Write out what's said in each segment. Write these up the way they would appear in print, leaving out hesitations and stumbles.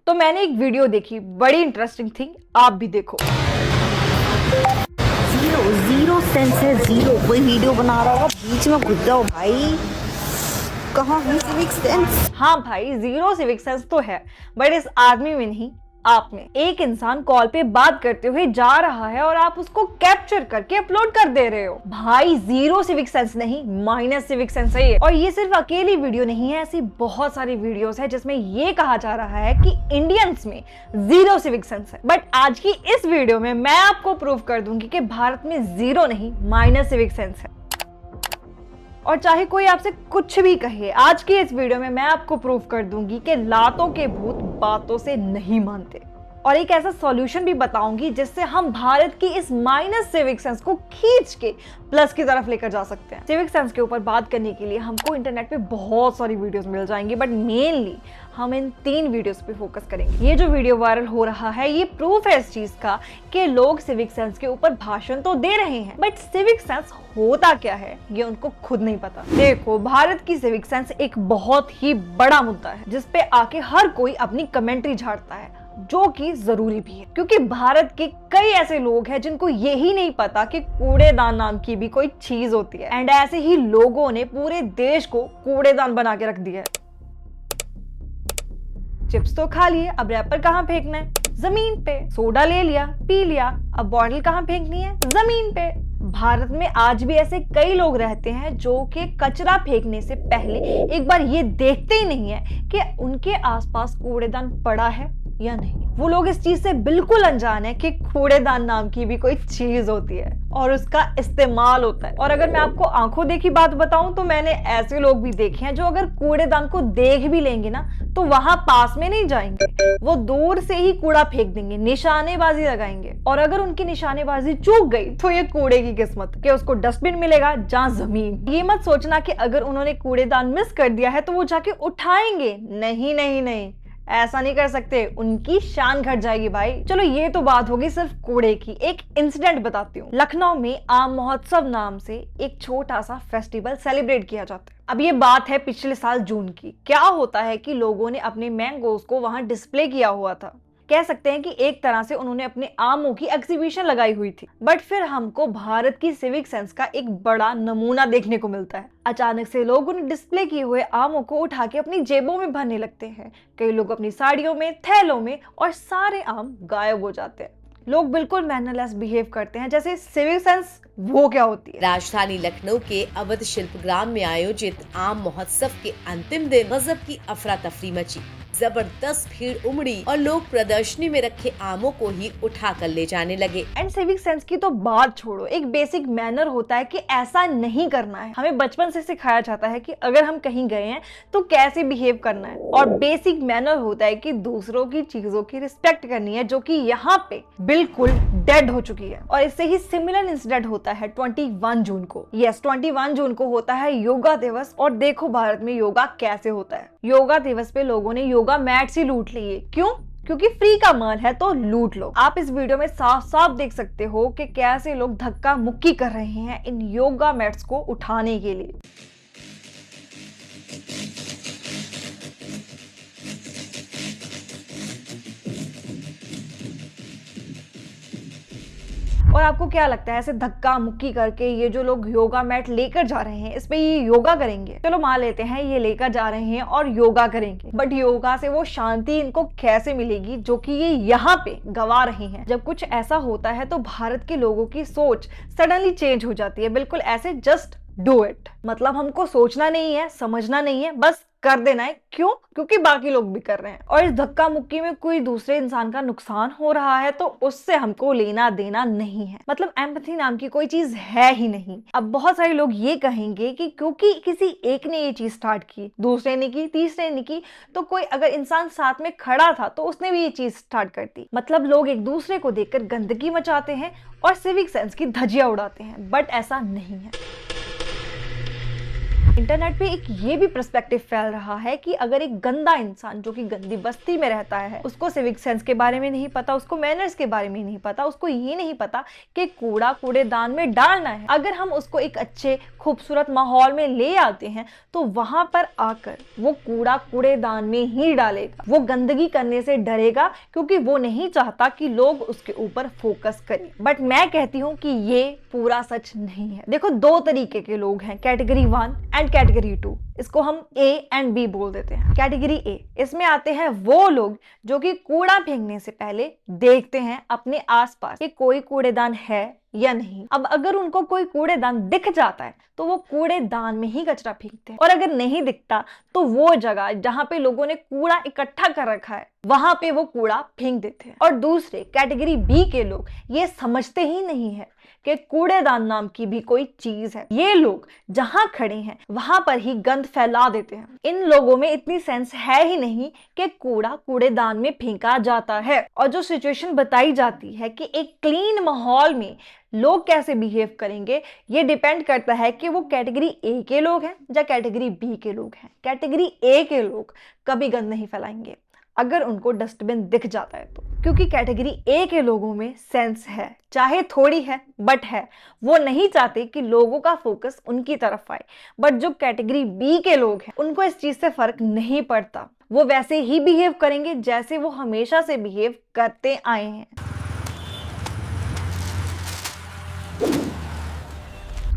तो मैंने एक वीडियो देखी, बड़ी इंटरेस्टिंग थी, आप भी देखो। जीरो सेंस है, जीरो। कोई वीडियो बना रहा होगा, बीच में घुस जाओ भाई। कहाँ है सिविक सेंस? हाँ भाई, जीरो सिविक सेंस तो है, बट इस आदमी में नहीं, आप में। एक इंसान कॉल पे बात करते हुए जा रहा है और आप उसको कैप्चर करके अपलोड कर दे रहे हो। भाई जीरो सिविक सेंस नहीं, माइनस सिविक सेंस है ये। और ये सिर्फ अकेली वीडियो नहीं है, ऐसी बहुत सारी वीडियोस है जिसमें ये कहा जा रहा है कि इंडियंस में जीरो सिविक सेंस है। बट आज की इस वीडियो में मैं आपको प्रूव कर दूंगी कि भारत में जीरो नहीं, माइनस सिविक सेंस है। और चाहे कोई आपसे कुछ भी कहे, आज की इस वीडियो में मैं आपको प्रूव कर दूंगी कि लातों के भूत बातों से नहीं मानते। और एक ऐसा सॉल्यूशन भी बताऊंगी जिससे हम भारत की इस माइनस सिविक सेंस को खींच के प्लस की तरफ लेकर जा सकते हैं। सिविक सेंस के ऊपर बात करने के लिए हमको इंटरनेट पे बहुत सारी वीडियोस मिल जाएंगी, बट मेनली हम इन 3 वीडियोस पे फोकस करेंगे। ये जो वीडियो वायरल हो रहा है, ये प्रूफ है इस चीज का कि लोग सिविक सेंस के ऊपर भाषण तो दे रहे हैं, बट सिविक सेंस होता क्या है ये उनको खुद नहीं पता। देखो, भारत की सिविक सेंस एक बहुत ही बड़ा मुद्दा है जिसपे आके हर कोई अपनी कमेंट्री झाड़ता है, जो कि जरूरी भी है, क्योंकि भारत के कई ऐसे लोग हैं जिनको यही नहीं पता कि कूड़ेदान नाम की भी कोई चीज होती है। एंड ऐसे ही लोगों ने पूरे देश को कूड़ेदान बना के रख दिया है। चिप्स तो खा लिए, अब रैपर कहाँ फेंकना है? जमीन पे। सोडा ले लिया, पी लिया, अब बॉटल कहाँ फेंकनी है? जमीन पे। भारत में आज भी ऐसे कई लोग रहते हैं जो कि कचरा फेंकने से पहले एक बार ये देखते ही नहीं है कि उनके आसपास कूड़ेदान पड़ा है या नहीं। वो लोग इस चीज से बिल्कुल अनजान है कि कूड़ेदान नाम की भी कोई चीज होती है और उसका इस्तेमाल होता है। और अगर मैं आपको आंखों देखी बात बताऊं तो मैंने ऐसे लोग भी देखे हैं जो अगर कूड़ेदान को देख भी लेंगे ना तो वहां पास में नहीं जाएंगे, वो दूर से ही कूड़ा फेंक देंगे, निशानेबाजी लगाएंगे। और अगर उनकी निशानेबाजी चूक गई तो ये कूड़े की किस्मत कि उसको डस्टबिन मिलेगा जहां जमीन। ये मत सोचना कि अगर उन्होंने कूड़ेदान मिस कर दिया है तो वो जाके उठाएंगे, नहीं नहीं नहीं, ऐसा नहीं कर सकते, उनकी शान घट जाएगी भाई। चलो ये तो बात होगी सिर्फ कूड़े की। एक इंसिडेंट बताती हूँ। लखनऊ में आम महोत्सव नाम से एक छोटा सा फेस्टिवल सेलिब्रेट किया जाता है। अब ये बात है पिछले साल जून की। क्या होता है कि लोगों ने अपने मैंगोज को वहां डिस्प्ले किया हुआ था। कह सकते हैं कि एक तरह से उन्होंने अपने आमों की एग्जीबिशन लगाई हुई थी। बट फिर हमको भारत की सिविक सेंस का एक बड़ा नमूना देखने को मिलता है। अचानक से लोग उन डिस्प्ले किए हुए आमों को उठा के अपनी जेबों में भरने लगते हैं। कई लोग अपनी साड़ियों में, थैलों में, और सारे आम गायब हो जाते हैं। लोग बिल्कुल मैनरलेस बिहेव करते हैं, जैसे सिविक सेंस वो क्या होती है। राजधानी लखनऊ के अवध शिल्पग्राम में आयोजित आम महोत्सव के अंतिम दिन गजब की अफरा तफरी मची। जबरदस्त भीड़ उमड़ी और लोग प्रदर्शनी में रखे आमों को ही उठा कर ले जाने लगे। एंड सिविक सेंस की तो बात छोड़ो, एक बेसिक मैनर होता है कि ऐसा नहीं करना है। हमें बचपन से सिखाया जाता है कि अगर हम कहीं गए हैं तो कैसे बिहेव करना है। और बेसिक मैनर होता है कि दूसरों की चीजों की रिस्पेक्ट करनी है, जो कि यहाँ पे बिल्कुल डेड हो चुकी है। और इससे ही सिमिलर इंसिडेंट होता है 21 जून को। यस, 21 जून को होता है योगा दिवस। और देखो भारत में योगा कैसे होता है। योगा दिवस पे लोगों ने योगा मैट्स ही लूट लिए। क्यों? क्योंकि फ्री का माल है तो लूट लो। आप इस वीडियो में साफ साफ देख सकते हो कि कैसे लोग धक्का मुक्की कर रहे हैं इन योगा मैट्स को उठाने के लिए। और आपको क्या लगता है, ऐसे धक्का मुक्की करके ये जो लोग योगा मैट लेकर जा रहे हैं, इस पे ये योगा करेंगे? चलो मान लेते हैं ये लेकर जा रहे हैं और योगा करेंगे, बट योगा से वो शांति इनको कैसे मिलेगी जो कि ये यहाँ पे गवा रहे हैं? जब कुछ ऐसा होता है तो भारत के लोगों की सोच सडनली चेंज हो जाती है, बिल्कुल ऐसे जस्ट डू इट। मतलब हमको सोचना नहीं है, समझना नहीं है, बस कर देना है। क्यों? क्योंकि बाकी लोग भी कर रहे हैं। और इस धक्का मुक्की में कोई दूसरे इंसान का नुकसान हो रहा है तो उससे हमको लेना देना नहीं है। मतलब एम्पैथी नाम की कोई चीज है ही नहीं। अब बहुत सारे लोग ये कहेंगे कि क्योंकि किसी एक ने ये चीज स्टार्ट की, दूसरे ने की, तीसरे ने की, तो कोई अगर इंसान साथ में खड़ा था तो उसने भी ये चीज स्टार्ट कर दी। मतलब लोग एक दूसरे को देखकर गंदगी मचाते हैं और सिविक सेंस की धज्जियां उड़ाते हैं, बट ऐसा नहीं है। इंटरनेट पे एक ये भी पर्सपेक्टिव फैल रहा है कि अगर एक गंदा इंसान जो कि गंदी बस्ती में रहता है, उसको सिविक सेंस के बारे में नहीं पता, उसको मैनर्स के बारे में नहीं पता, उसको ये नहीं पता कि कूड़ा कूड़ेदान में डालना है, अगर हम उसको एक अच्छे खूबसूरत माहौल में ले आते हैं तो वहां पर आकर वो कूड़ा कूड़ेदान में ही डालेगा। वो गंदगी करने से डरेगा क्योंकि वो नहीं चाहता कि लोग उसके ऊपर फोकस करें। बट मैं कहती हूँ कि ये पूरा सच नहीं है। देखो, दो तरीके के लोग हैं, कैटेगरी 1 एंड कैटेगरी 2। इसको हम A एंड B बोल देते हैं। कैटेगरी A, इसमें आते हैं वो लोग जो कि कूड़ा फेंकने से पहले देखते हैं अपने आसपास कि कोई कूड़ेदान है या नहीं। अब अगर उनको कोई कूड़ेदान दिख जाता है तो वो कूड़ेदान में ही कचरा फेंकते हैं, और अगर नहीं दिखता तो वो जगह जहां पे लोगों ने कूड़ा इकट्ठा कर रखा है वहां पे वो कूड़ा फेंक देते हैं। और दूसरे कैटेगरी B के लोग ये समझते ही नहीं है कि कूड़ेदान नाम की भी कोई चीज है। ये लोग जहां खड़े हैं वहां पर ही गंद फैला देते हैं। इन लोगों में इतनी सेंस है ही नहीं कि कूड़ा कूड़ेदान में फेंका जाता है। और जो सिचुएशन बताई जाती है कि एक क्लीन माहौल में लोग कैसे बिहेव करेंगे, ये डिपेंड करता है कि वो कैटेगरी A के लोग हैं या कैटेगरी B के लोग हैं। कैटेगरी A के लोग कभी गंद नहीं फैलाएंगे अगर उनको डस्टबिन दिख जाता है तो, क्योंकि कैटेगरी A के लोगों में सेंस है, चाहे थोड़ी है बट है। वो नहीं चाहते कि लोगों का फोकस उनकी तरफ आए। बट जो कैटेगरी B के लोग हैं उनको इस चीज से फर्क नहीं पड़ता। वो वैसे ही बिहेव करेंगे जैसे वो हमेशा से बिहेव करते आए हैं।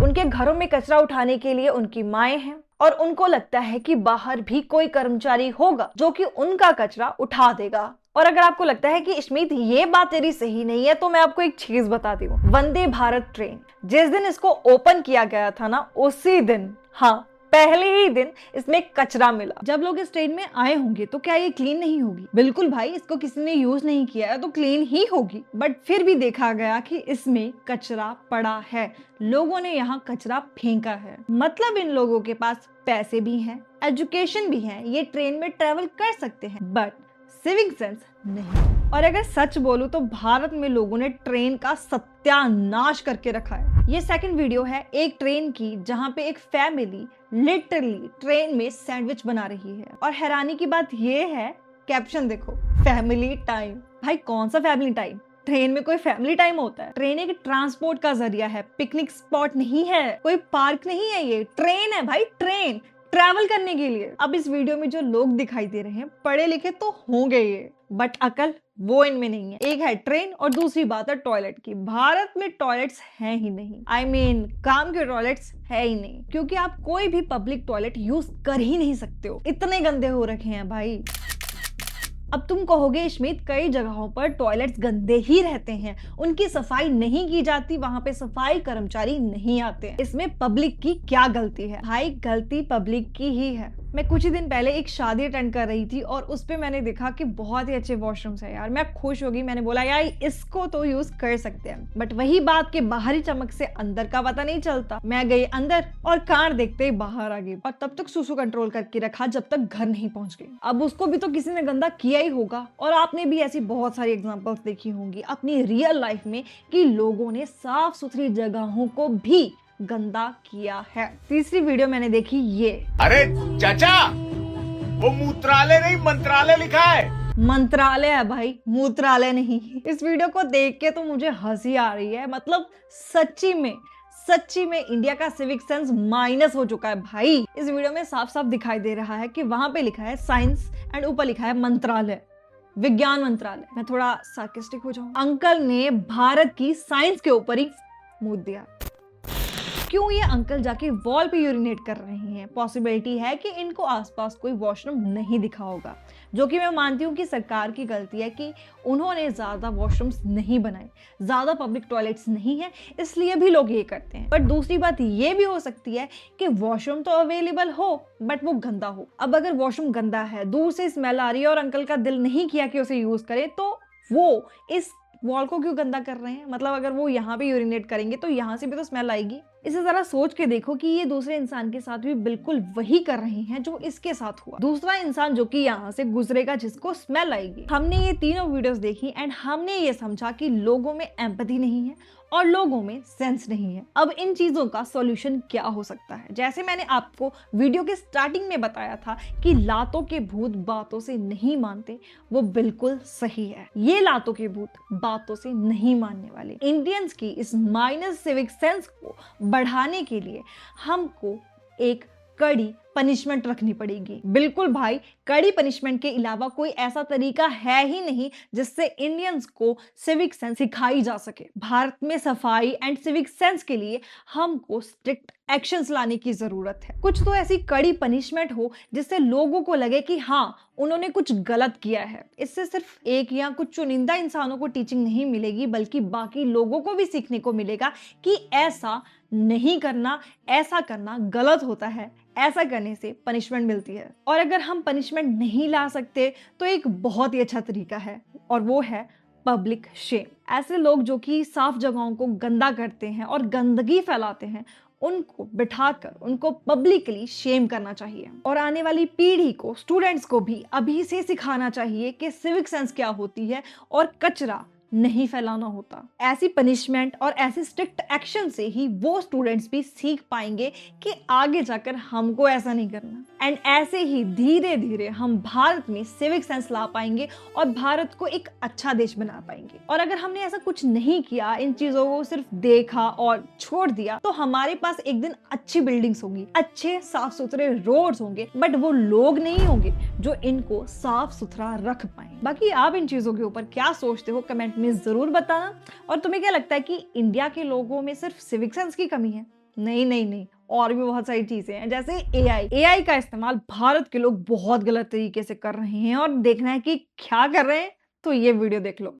उनके घरों में कचरा उठाने के लिए उनकी माएं हैं और उनको लगता है कि बाहर भी कोई कर्मचारी होगा जो कि उनका कचरा उठा देगा। और अगर आपको लगता है कि इश्मीत ये बात तेरी सही नहीं है तो मैं आपको एक चीज बताती हूँ। वंदे भारत ट्रेन जिस दिन इसको ओपन किया गया था ना, उसी दिन, हाँ पहले ही दिन इसमें कचरा मिला। जब लोग इस ट्रेन में आए होंगे तो क्या ये क्लीन नहीं होगी? बिल्कुल भाई, इसको किसी ने यूज नहीं किया है तो क्लीन ही होगी। बट फिर भी देखा गया कि इसमें कचरा पड़ा है, लोगों ने यहाँ कचरा फेंका है। मतलब इन लोगों के पास पैसे भी हैं, एजुकेशन भी है, ये ट्रेन में ट्रेवल कर सकते हैं, बट सिविक सेंस नहीं। और अगर सच बोलूं तो भारत में लोगों ने ट्रेन का सत्यानाश करके रखा है। ये सेकंड वीडियो है एक ट्रेन की जहां पे एक फैमिली लिटरली ट्रेन में सैंडविच बना रही है। और हैरानी की बात ये है, कैप्शन देखो, फैमिली टाइम। भाई कौन सा फैमिली टाइम? ट्रेन में कोई फैमिली टाइम होता है? ट्रेन एक ट्रांसपोर्ट का जरिया है, पिकनिक स्पॉट नहीं है, कोई पार्क नहीं है, ये ट्रेन है भाई, ट्रेन ट्रैवल करने के लिए। अब इस वीडियो में जो लोग दिखाई दे रहे हैं पढ़े लिखे तो होंगे ये, बट अकल वो इनमें नहीं है। एक है ट्रेन और दूसरी बात है टॉयलेट की। भारत में टॉयलेट्स हैं ही नहीं, I mean, काम के टॉयलेट्स है ही नहीं, क्योंकि आप कोई भी पब्लिक टॉयलेट यूज कर ही नहीं सकते हो, इतने गंदे हो रखे हैं भाई। अब तुम कहोगे इश्मीत कई जगहों पर टॉयलेट्स गंदे ही रहते हैं, उनकी सफाई नहीं की जाती, वहां पे सफाई कर्मचारी नहीं आते, इसमें पब्लिक की क्या गलती है? भाई गलती पब्लिक की ही है। मैं कुछ ही दिन पहले एक शादी अटेंड कर रही थी और उस पे मैंने देखा कि बहुत ही अच्छे वॉशरूम्स है यार। मैं खुश हो गई, मैंने बोला यार इसको तो यूज कर सकते हैं। बट वही बात के बाहरी चमक से अंदर का पता नहीं चलता। मैं गई अंदर और कार देखते ही बाहर आ गई, और तब तक सुसु कंट्रोल करके रखा जब तक घर नहीं पहुंच गई। अब उसको भी तो किसी ने गंदा किया ही होगा। और आपने भी ऐसी बहुत सारी एग्जाम्पल्स देखी होंगी अपनी रियल लाइफ में कि लोगों ने साफ सुथरी जगहों को भी गंदा किया है। तीसरी वीडियो मैंने देखी ये, अरे चाचा वो मूत्रालय नहीं मंत्रालय लिखा है। मंत्रालय है भाई, मूत्रालय नहीं। इस वीडियो को देख के तो मुझे हंसी आ रही है। मतलब सच्ची में इंडिया का सिविक सेंस माइनस हो चुका है भाई। इस वीडियो में साफ साफ दिखाई दे रहा है कि वहां पे लिखा है साइंस एंड ऊपर लिखा है मंत्रालय, विज्ञान मंत्रालय। मैं थोड़ा सार्केस्टिक हो जाऊं, अंकल ने भारत की साइंस के ऊपर ही मूड दिया। क्यों ये अंकल जाके वॉल पे यूरिनेट कर रहे हैं? पॉसिबिलिटी है कि इनको आसपास कोई वॉशरूम नहीं दिखा होगा, जो कि मैं मानती हूँ कि सरकार की गलती है कि उन्होंने ज्यादा वॉशरूम्स नहीं बनाए, ज्यादा पब्लिक टॉयलेट्स नहीं है, इसलिए भी लोग ये करते हैं। बट दूसरी बात ये भी हो सकती है कि वॉशरूम तो अवेलेबल हो बट वो गंदा हो। अब अगर वॉशरूम गंदा है, दूर से स्मेल आ रही है और अंकल का दिल नहीं किया कि उसे यूज करे, तो वो इस वॉल को क्यों गंदा कर रहे हैं? मतलब अगर वो यहाँ पे यूरिनेट करेंगे तो यहाँ से भी तो स्मेल आएगी। इसे जरा सोच के देखो कि ये दूसरे इंसान के साथ भी बिल्कुल वही कर रहे हैं जो इसके साथ हुआ। दूसरा इंसान जो कि यहाँ से गुजरेगा जिसको स्मेल आएगी। हमने ये तीनों वीडियोस देखी एंड हमने ये समझा कि लोगों में एम्पैथी नहीं है और लोगों में सेंस नहीं है। अब इन चीजों का सॉल्यूशन क्या हो सकता है? जैसे मैंने आपको वीडियो के स्टार्टिंग में बताया था कि लातों के भूत बातों से नहीं मानते, वो बिल्कुल सही है। ये लातों के भूत बातों से नहीं मानने वाले। इंडियंस की इस माइनस सिविक सेंस को बढ़ाने के लिए हमको एक कड़ी पनिशमेंट रखनी पड़ेगी। बिल्कुल भाई, कड़ी पनिशमेंट के अलावा कोई ऐसा तरीका है ही नहीं जिससे इंडियंस को सिविक सेंस सिखाई जा सके। भारत में सफाई एंड सिविक सेंस के लिए हमको स्ट्रिक्ट एक्शंस लाने की जरूरत है। कुछ तो ऐसी कड़ी पनिशमेंट हो जिससे लोगों को लगे कि हाँ, उन्होंने कुछ गलत किया है। इससे सिर्फ एक या कुछ चुनिंदा इंसानों को टीचिंग नहीं मिलेगी, बल्कि बाकी लोगों को भी सीखने को मिलेगा कि ऐसा नहीं करना, ऐसा करना गलत होता है, ऐसा करने से पनिशमेंट मिलती है। और अगर हम पनिशमेंट नहीं ला सकते तो एक बहुत ही अच्छा तरीका है और वो है पब्लिक शेम। ऐसे लोग जो कि साफ जगहों को गंदा करते हैं और गंदगी फैलाते हैं, उनको बिठाकर उनको पब्लिकली शेम करना चाहिए। और आने वाली पीढ़ी को, स्टूडेंट्स को भी अभी से सिखाना चाहिए कि सिविक सेंस क्या होती है और कचरा नहीं फैलाना होता। ऐसी पनिशमेंट और ऐसे स्ट्रिक्ट एक्शन से ही वो स्टूडेंट्स भी सीख पाएंगे कि आगे जाकर हमको ऐसा नहीं करना। एंड ऐसे ही धीरे धीरे हम भारत में सिविक सेंस ला पाएंगे और भारत को एक अच्छा देश बना पाएंगे। और अगर हमने ऐसा कुछ नहीं किया, इन चीजों को सिर्फ देखा और छोड़ दिया, तो हमारे पास एक दिन अच्छी बिल्डिंग्स होंगी, अच्छे साफ सुथरे रोड्स होंगे, बट वो लोग नहीं होंगे जो इनको साफ सुथरा रख पाए। बाकी आप इन चीजों के ऊपर क्या सोचते हो कमेंट में जरूर बताना। और तुम्हें क्या लगता है कि इंडिया के लोगों में सिर्फ सिविक सेंस की कमी है? नहीं नहीं नहीं, और भी बहुत सारी चीजें हैं। जैसे एआई का इस्तेमाल भारत के लोग बहुत गलत तरीके से कर रहे हैं और देखना है कि क्या कर रहे हैं, तो ये वीडियो देख लो।